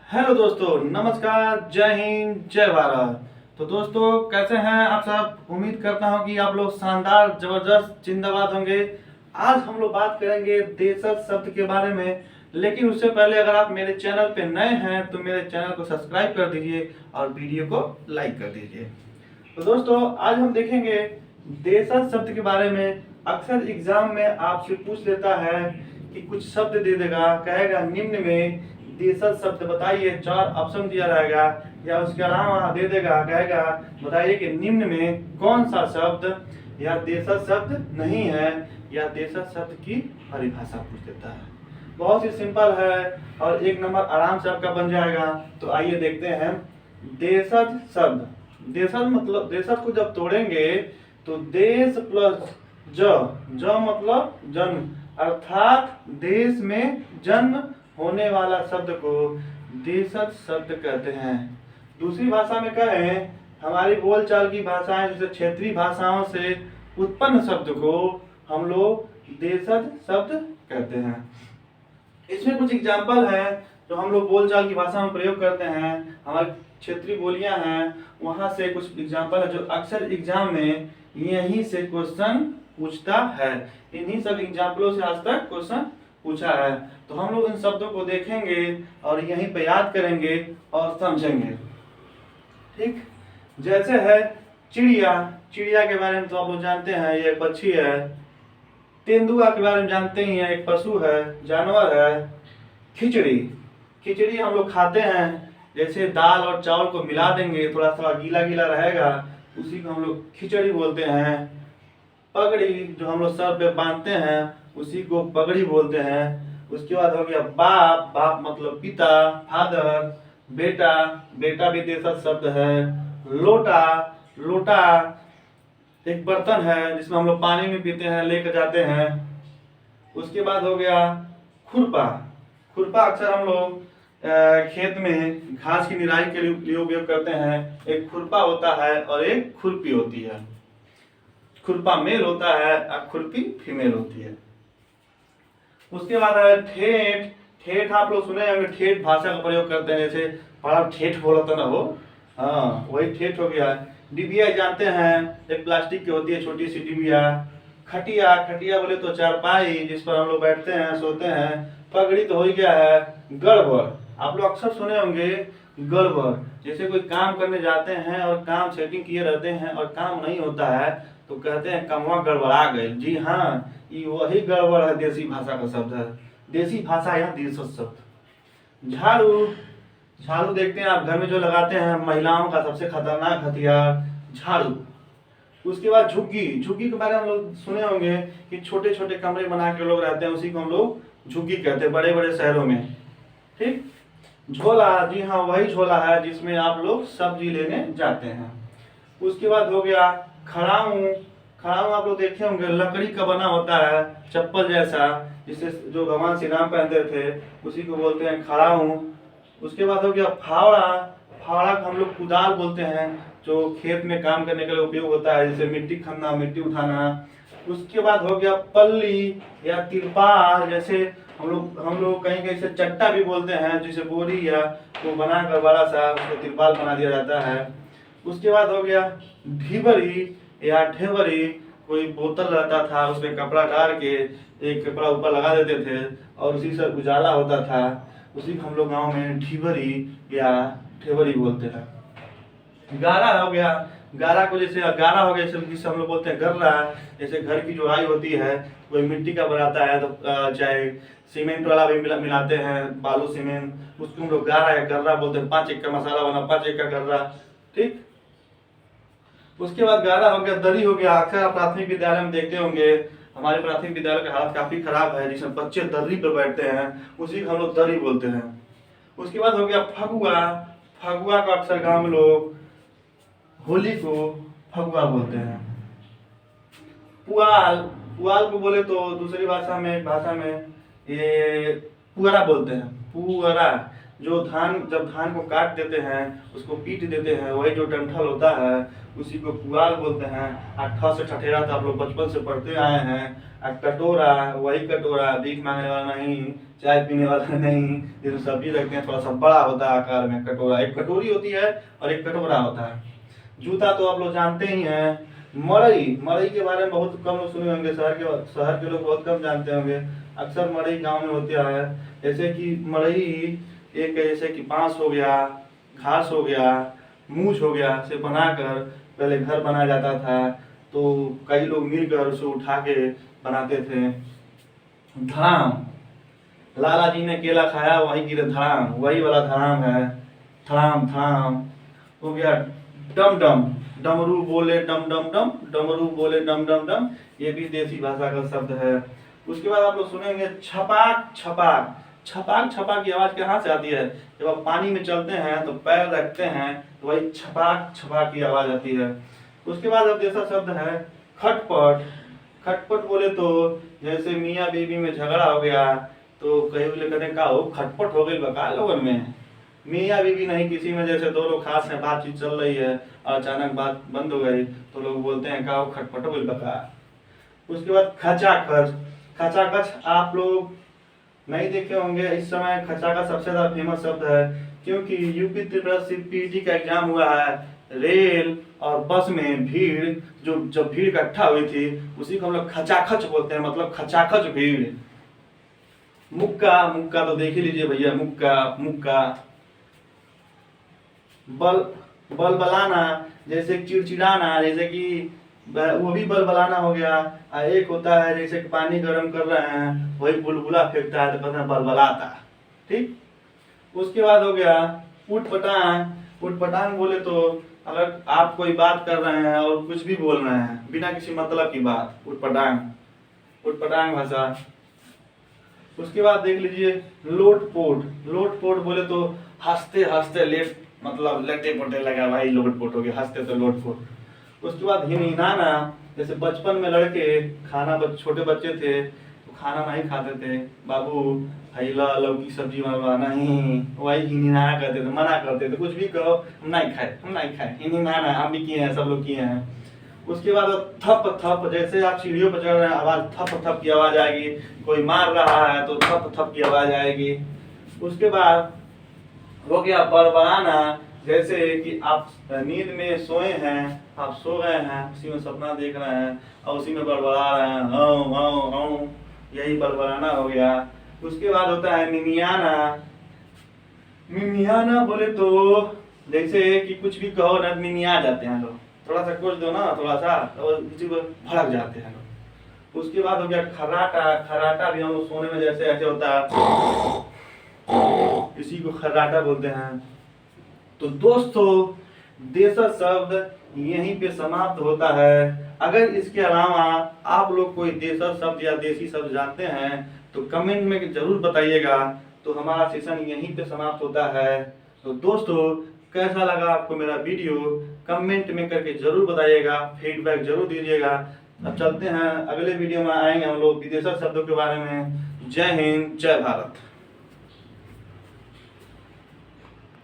Hello दोस्तों, नमस्कार, जय हिंद, जय भारत। तो दोस्तों, कैसे हैं आप सब। उम्मीद करता हूं कि आप लोग शानदार, जबरदस्त, जिंदाबाद होंगे। आज हम लोग बात करेंगे देशज शब्द के बारे में। लेकिन उससे पहले अगर आप मेरे चैनल पे नए हैं तो मेरे चैनल को सब्सक्राइब कर दीजिए और वीडियो को लाइक कर दीजिए। तो दोस्तों, आज हम देखेंगे देशज शब्द के बारे में। अक्सर एग्जाम में आपसे पूछ लेता है कि कुछ शब्द दे देगा, कहेगा निम्न में देशज शब्द बताइए, 4 ऑप्शन दिया रहेगा। या उसके अलावा दे देगा, कहेगा बताइए कि निम्न में कौन सा शब्द या देशज शब्द नहीं है, या देशज शब्द की परिभाषा पूछ देता है। बहुत ही सिंपल है और 1 नंबर आराम से आपका बन जाएगा। तो आइए देखते हैं देशज शब्द। देशज मतलब, देशज को जब तोड़ेंगे तो देश प्लस ज मतलब जन्म, अर्थात देश में जन्म होने वाला शब्द को देशज शब्द कहते हैं। दूसरी भाषा में कहें, हमारी बोलचाल की भाषाएं जैसे क्षेत्रीय भाषाओं से उत्पन्न शब्द को हम लोग देशज शब्द कहते हैं। इसमें कुछ एग्जाम्पल हैं जो हम लोग बोलचाल की भाषा में प्रयोग करते हैं। हमारी क्षेत्रीय बोलियां हैं, वहां से कुछ एग्जाम्पल है जो अक्सर एग्जाम में यहीं से क्वेश्चन पूछता है। इन्हीं सब एग्जाम्पलों से आज तक क्वेश्चन पूछा है। तो हम लोग इन शब्दों को देखेंगे और यहीं पे याद करेंगे और समझेंगे। ठीक, जैसे है चिड़िया। चिड़िया के बारे में तो आप लोग जानते हैं, ये एक पक्षी है। तेंदुआ के बारे में जानते ही हैं, एक पशु है, जानवर है। खिचड़ी, खिचड़ी हम लोग खाते हैं। जैसे दाल और चावल को मिला देंगे, थोड़ा थोड़ा गीला गीला रहेगा, उसी को हम लोग खिचड़ी बोलते हैं। पगड़ी, जो हम लोग सर पे बांधते हैं, उसी को पगड़ी बोलते हैं। उसके बाद हो गया बाप। बाप मतलब पिता, फादर। बेटा, बेटा भी देशज शब्द है। लोटा, लोटा एक बर्तन है जिसमें हम लोग पानी में पीते हैं, लेकर जाते हैं। उसके बाद हो गया खुरपा। खुरपा अक्सर हम लोग खेत में घास की निराई के लिए उपयोग करते हैं। एक खुरपा होता है और एक खुरपी होती है। खुरपा मेल होता है और खुरपी फीमेल होती है। उसके बाद है ठेठ। ठेठ आप लोग सुने होंगे, ठेठ भाषा का प्रयोग करते हैं। जैसे बड़ा ठेठ बोला था ना वो, हाँ वही ठेठ हो गया। डिबिया जानते हैं, एक प्लास्टिक की होती है छोटी सी डिबिया। खटिया, खटिया बोले तो चारपाई जिस पर हम लोग बैठते हैं, सोते हैं। पगड़ी तो हो ही गया है। गड़बड़, आप लोग अक्सर सुने होंगे गड़बड़। जैसे कोई काम करने जाते हैं और काम सेटिंग किए रहते हैं और काम नहीं होता है तो कहते हैं कमवा गड़बड़ा गए। जी हाँ, ये वही गड़बड़ है, देसी भाषा का शब्द है। देसी भाषा या देशज शब्द। झाड़ू, झाड़ू देखते हैं आप घर में जो लगाते हैं, महिलाओं का सबसे खतरनाक हथियार झाड़ू। उसके बाद झुग्गी। झुग्गी के बारे में हम लोग सुने होंगे कि छोटे छोटे कमरे बना के लोग रहते हैं, उसी को हम लोग झुग्गी कहते हैं बड़े बड़े शहरों में। ठीक, झोला, जी हाँ वही झोला है जिसमें आप लोग सब्जी लेने जाते हैं। उसके बाद हो गया खड़ाऊं। खड़ाऊं आप लोग देखे होंगे, लकड़ी का बना होता है, चप्पल जैसा, जिसे जो भगवान श्री राम पहनते थे, उसी को बोलते हैं खड़ाऊं। उसके बाद हो गया फावड़ा। फावड़ा को हम लोग कुदाल बोलते हैं, जो खेत में काम करने के लिए उपयोग होता है, जैसे मिट्टी खनना, मिट्टी उठाना। उसके बाद हो गया पल्ली या तिरपाल। जैसे हम लोग कहीं कहीं से चट्टा भी बोलते हैं, जैसे बोरी या वो बनाकर बड़ा सा उसको तिरपाल बना दिया जाता है। उसके बाद हो गया ढिबरी या ढेबरी। कोई बोतल रहता था, उसमें कपड़ा डाल के एक कपड़ा ऊपर लगा देते थे और उसी से उजाला होता था, उसी को हम लोग गाँव में ढिबरी या ढेबरी बोलते हैं। गारा हो गया। गारा को जैसे गारा हो गया, जिसे हम लोग बोलते हैं गर्रा। जैसे घर की जुड़ाई होती है, कोई मिट्टी का बनाता है तो चाहे सीमेंट वाला भी मिलाते हैं, बालू सीमेंट, उसको हम लोग गारा या गर्रा बोलते हैं। 5 एक का मसाला बना, 5 एक का गर्रा। ठीक, उसके बाद गारा हो गया, दरी हो गया। अक्सर आप प्राथमिक विद्यालय में देखते होंगे, हमारे प्राथमिक विद्यालय का हालत काफी खराब है, जिसमें बच्चे दर्री पर बैठते हैं, उसी को हम लोग दरी बोलते हैं। उसके बाद हो गया फगुआ। फगुआ को अक्सर गांव में लोग होली को फगुआ बोलते हैं। पुआल, पुआल को बोले तो दूसरी भाषा में ये पुअरा बोलते हैं। पुअरा, जो धान, जब धान को काट देते हैं उसको पीट देते हैं, वही जो डंठल होता है उसी को पुआल बोलते हैं। ठ से ठठेरा तो आप लोग बचपन से पढ़ते आए हैं। कटोरा, वही कटोरा, भीख मांगने वाला नहीं, चाय पीने वाला नहीं, जिसमें सब्जी रखते हैं, थोड़ा सा बड़ा होता है आकार में कटोरा। एक कटोरी होती है और एक कटोरा होता है। जूता तो आप लोग जानते ही हैं। मड़ई, मड़ई के बारे में बहुत कम लोग सुने होंगे, शहर के लोग बहुत कम जानते होंगे। अक्सर मड़ई गांव में होता है। जैसे कि मड़ई एक, जैसे कि बांस हो गया, घास हो गया, मूछ हो गया से बनाकर पहले घर बनाया जाता था। तो कई लोग मिलकर उसे उठा के बनाते थे। धड़ाम, लाला जी ने केला खाया वही गिरे धड़ाम, वही वाला धड़ाम है। धड़ाम धड़ाम हो गया। डम डम, डमरू बोले डम डम डम, डमरू बोले डम डम डम, ये भी देसी भाषा का शब्द है। उसके बाद आप लोग सुनेंगे छपाक छपाक। छपाक छपाक की आवाज कहाँ से आती है? जब आप पानी में चलते हैं तो पैर रखते हैं तो वही छपाक छपाक की आवाज आती है। उसके बाद अब दूसरा शब्द है खटपट। खटपट बोले तो जैसे मियाँ बीवी में झगड़ा हो गया तो कहीं बोले कहते का हो खटपट हो गई बका लोगन में। मियाँ बीवी नहीं, किसी में जैसे दो लोग खास है, बातचीत चल रही है और अचानक बात बंद हो गई तो लोग बोलते हैं का हो खटपट हो गई बका। उसके बाद खचाखच। खचाखच आप लोग नहीं देखे होंगे, इस समय खचाखच सबसे ज्यादा फेमस शब्द है क्योंकि यूपी त्रिपुरा सीपीटी का एग्जाम हुआ है। रेल और बस में भीड़, जो जब भीड़ इकट्ठा हुई थी उसी को हम लोग खचाखच बोलते हैं, मतलब खचाखच भीड़। मुक्का, मुक्का तो देख ही लीजिए भैया, मुक्का मुक्का। बलबलाना, जैसे चिड़चिड़ाना, जैसे कि वो भी बलबलाना हो गया। एक होता है जैसे कि पानी गर्म कर रहे हैं वही बुलबुला फेंकता है तो कहते हैं बलबलाता। ठीक। उसके बाद हो गया उटपटांग। उटपटांग बोले तो अगर आप कोई बात कर रहे हैं और कुछ भी बोल रहे हैं बिना किसी मतलब की बात, उटपटांग, उटपटांग भाषा। उसके बाद देख लीजिए लोटपोट। लोटपोट बोले तो हंसते हंसते लेट, मतलब लेटे पोटे लगा भाई लोटपोट हो गया, हंसते तो लोटपोट। उसके बाद हिनहिनाना, जैसे बचपन में लड़के खाना, छोटे बच्चे थे तो खाना नहीं खाते थे, बाबू हैला लौकी सब्जी बनवा नहीं, वही हिनहिनाया करते थे, मना करते थे, कुछ भी कहो हम नहीं खाए, हम नहीं खाए, हिनहिनाना हम भी किए हैं, सब लोग किए हैं। उसके बाद थप थप, जैसे आप सीढ़ियों पर चढ़ रहे हैं आवाज थप थप की आवाज आएगी, कोई मार रहा है तो थप थप की आवाज आएगी। उसके बाद हो गया बड़बड़ाना, जैसे कि आप नींद में सोए हैं, आप सो गए हैं, उसी में सपना देख रहे हैं और उसी में बड़बड़ा रहे हैं, हाँ हाँ हाँ, यही बड़बड़ाना हो गया। उसके बाद होता है मिमियाना। मिमियाना बोले तो जैसे कि कुछ भी कहो ना मिमिया जाते हैं लोग, थोड़ा सा कुछ दो ना थोड़ा सा तो उसी को भड़क जाते हैं लोग। उसके बाद हो गया खर्राटा। खर्राटा भी हम लोग सोने में जैसे ऐसे होता है, इसी को खर्राटा बोलते हैं। तो दोस्तों देशज शब्द यहीं पे समाप्त होता है। अगर इसके अलावा आप लोग कोई देशज शब्द या देसी शब्द जानते हैं तो कमेंट में जरूर बताइएगा। तो हमारा सेशन यहीं पे समाप्त होता है। तो दोस्तों कैसा लगा आपको मेरा वीडियो कमेंट में करके जरूर बताइएगा, फीडबैक जरूर दीजिएगा। अब चलते हैं, अगले वीडियो में आएंगे हम लोग विदेशी शब्दों के बारे में। जय हिंद, जय भारत।